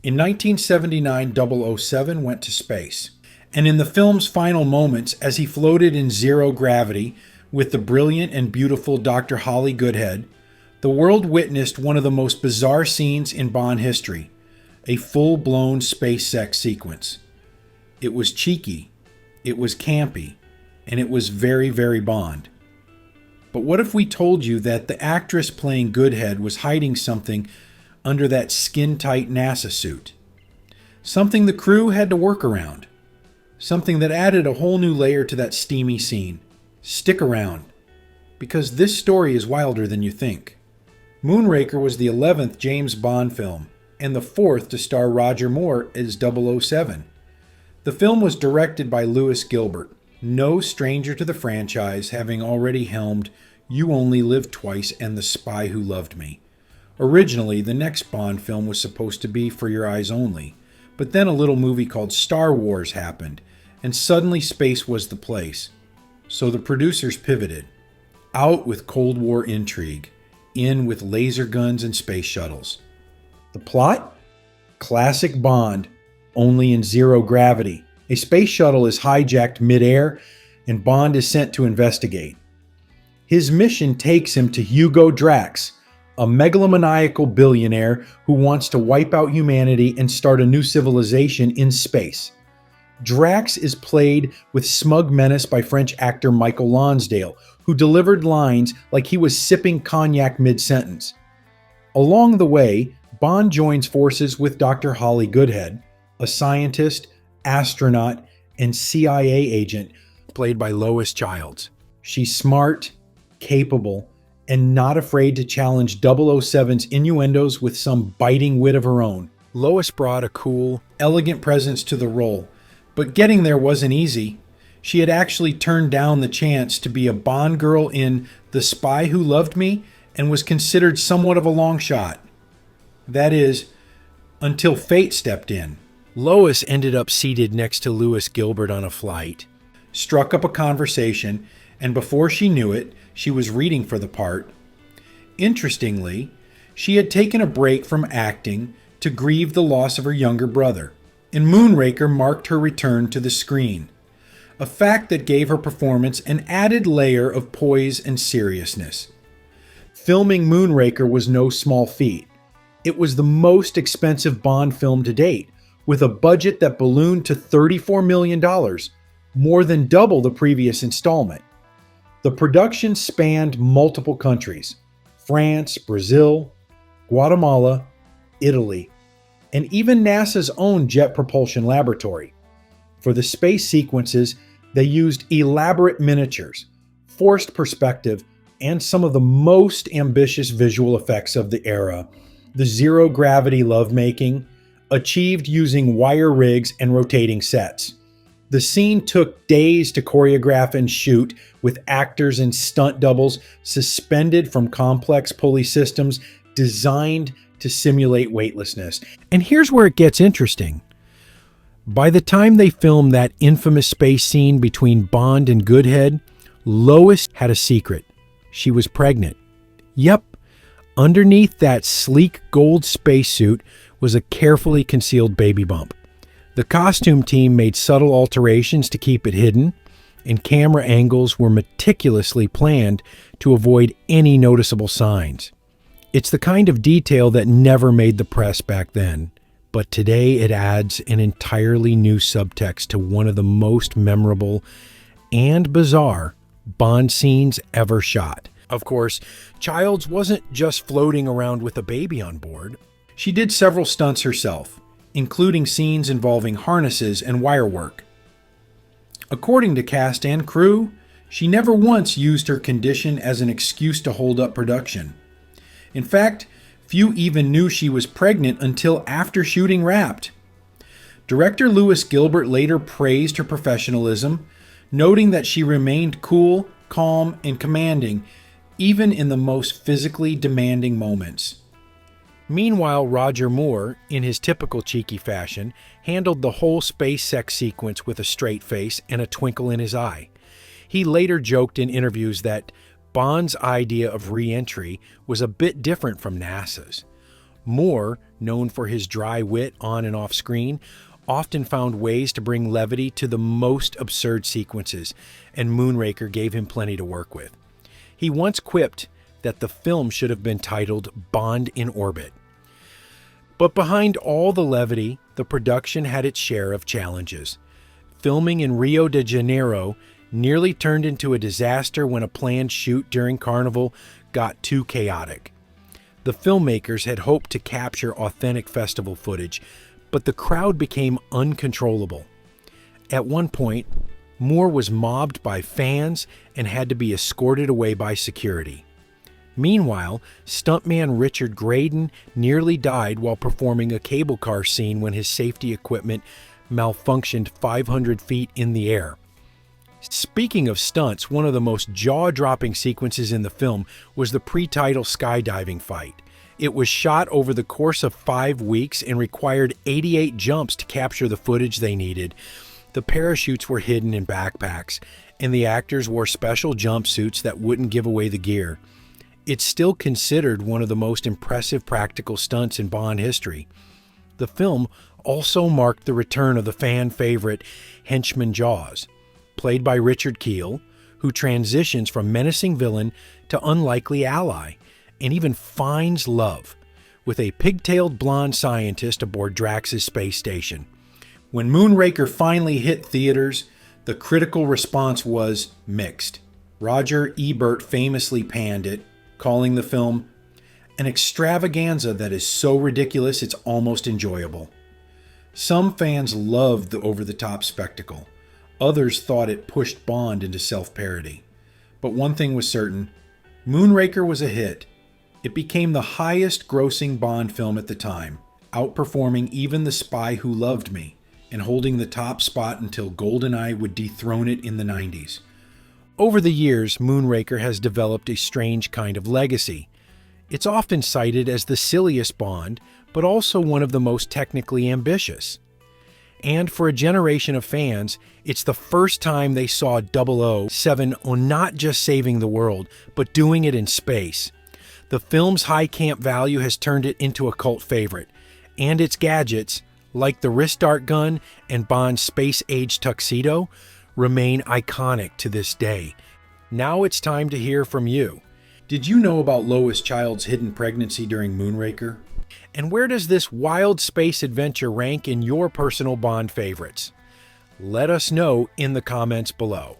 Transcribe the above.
In 1979, 007 went to space. And in the film's final moments, as he floated in zero gravity with the brilliant and beautiful Dr. Holly Goodhead, the world witnessed one of the most bizarre scenes in Bond history, a full-blown space sex sequence. It was cheeky, it was campy, and it was very, very Bond. But what if we told you that the actress playing Goodhead was hiding something under that skin-tight NASA suit? Something the crew had to work around. Something that added a whole new layer to that steamy scene. Stick around, because this story is wilder than you think. Moonraker was the 11th James Bond film, and the 4th to star Roger Moore as 007. The film was directed by Lois Gilbert, no stranger to the franchise, having already helmed You Only Live Twice and The Spy Who Loved Me. Originally, the next Bond film was supposed to be For Your Eyes Only, but then a little movie called Star Wars happened, and suddenly space was the place. So the producers pivoted. Out with Cold War intrigue, in with laser guns and space shuttles. The plot? Classic Bond, only in zero gravity. A space shuttle is hijacked midair, and Bond is sent to investigate. His mission takes him to Hugo Drax, a megalomaniacal billionaire who wants to wipe out humanity and start a new civilization in space. Drax is played with smug menace by French actor Michael Lonsdale, who delivered lines like he was sipping cognac mid-sentence. Along the way, Bond joins forces with Dr. Holly Goodhead, a scientist, astronaut, and CIA agent played by Lois Chiles. She's smart, capable, and not afraid to challenge 007's innuendos with some biting wit of her own. Lois brought a cool, elegant presence to the role, but getting there wasn't easy. She had actually turned down the chance to be a Bond girl in The Spy Who Loved Me and was considered somewhat of a long shot. That is, until fate stepped in. Lois ended up seated next to Lois Gilbert on a flight, struck up a conversation, and before she knew it, she was reading for the part. Interestingly, she had taken a break from acting to grieve the loss of her younger brother, and Moonraker marked her return to the screen, a fact that gave her performance an added layer of poise and seriousness. Filming Moonraker was no small feat. It was the most expensive Bond film to date, with a budget that ballooned to $34 million, more than double the previous installment. The production spanned multiple countries: France, Brazil, Guatemala, Italy, and even NASA's own Jet Propulsion Laboratory. For the space sequences, they used elaborate miniatures, forced perspective, and some of the most ambitious visual effects of the era. The zero-gravity lovemaking, achieved using wire rigs and rotating sets. The scene took days to choreograph and shoot, with actors and stunt doubles suspended from complex pulley systems designed to simulate weightlessness. And here's where it gets interesting. By the time they filmed that infamous space scene between Bond and Goodhead, Lois had a secret. She was pregnant. Yep, underneath that sleek gold spacesuit was a carefully concealed baby bump. The costume team made subtle alterations to keep it hidden, and camera angles were meticulously planned to avoid any noticeable signs. It's the kind of detail that never made the press back then, but today it adds an entirely new subtext to one of the most memorable and bizarre Bond scenes ever shot. Of course, Childs wasn't just floating around with a baby on board. She did several stunts herself, including scenes involving harnesses and wire work. According to cast and crew, she never once used her condition as an excuse to hold up production. In fact, few even knew she was pregnant until after shooting wrapped. Director Lois Gilbert later praised her professionalism, noting that she remained cool, calm, and commanding, even in the most physically demanding moments. Meanwhile, Roger Moore, in his typical cheeky fashion, handled the whole space sex sequence with a straight face and a twinkle in his eye. He later joked in interviews that Bond's idea of re-entry was a bit different from NASA's. Moore, known for his dry wit on and off screen, often found ways to bring levity to the most absurd sequences, and Moonraker gave him plenty to work with. He once quipped that the film should have been titled Bond in Orbit. But behind all the levity, the production had its share of challenges. Filming in Rio de Janeiro nearly turned into a disaster when a planned shoot during Carnival got too chaotic. The filmmakers had hoped to capture authentic festival footage, but the crowd became uncontrollable. At one point, Moore was mobbed by fans and had to be escorted away by security. Meanwhile, stuntman Richard Graydon nearly died while performing a cable car scene when his safety equipment malfunctioned 500 feet in the air. Speaking of stunts, one of the most jaw-dropping sequences in the film was the pre-title skydiving fight. It was shot over the course of 5 weeks and required 88 jumps to capture the footage they needed. The parachutes were hidden in backpacks, and the actors wore special jumpsuits that wouldn't give away the gear. It's still considered one of the most impressive practical stunts in Bond history. The film also marked the return of the fan favorite henchman Jaws, played by Richard Kiel, who transitions from menacing villain to unlikely ally, and even finds love with a pigtailed blonde scientist aboard Drax's space station. When Moonraker finally hit theaters, the critical response was mixed. Roger Ebert famously panned it, calling the film an extravaganza that is so ridiculous it's almost enjoyable. Some fans loved the over-the-top spectacle. Others thought it pushed Bond into self-parody. But one thing was certain, Moonraker was a hit. It became the highest-grossing Bond film at the time, outperforming even The Spy Who Loved Me, and holding the top spot until GoldenEye would dethrone it in the 90s. Over the years, Moonraker has developed a strange kind of legacy. It's often cited as the silliest Bond, but also one of the most technically ambitious. And for a generation of fans, it's the first time they saw 007 on not just saving the world, but doing it in space. The film's high camp value has turned it into a cult favorite, and its gadgets, like the wrist dart gun and Bond's space-age tuxedo, remain iconic to this day. Now it's time to hear from you. Did you know about Lois Chiles' hidden pregnancy during Moonraker? And where does this wild space adventure rank in your personal Bond favorites? Let us know in the comments below.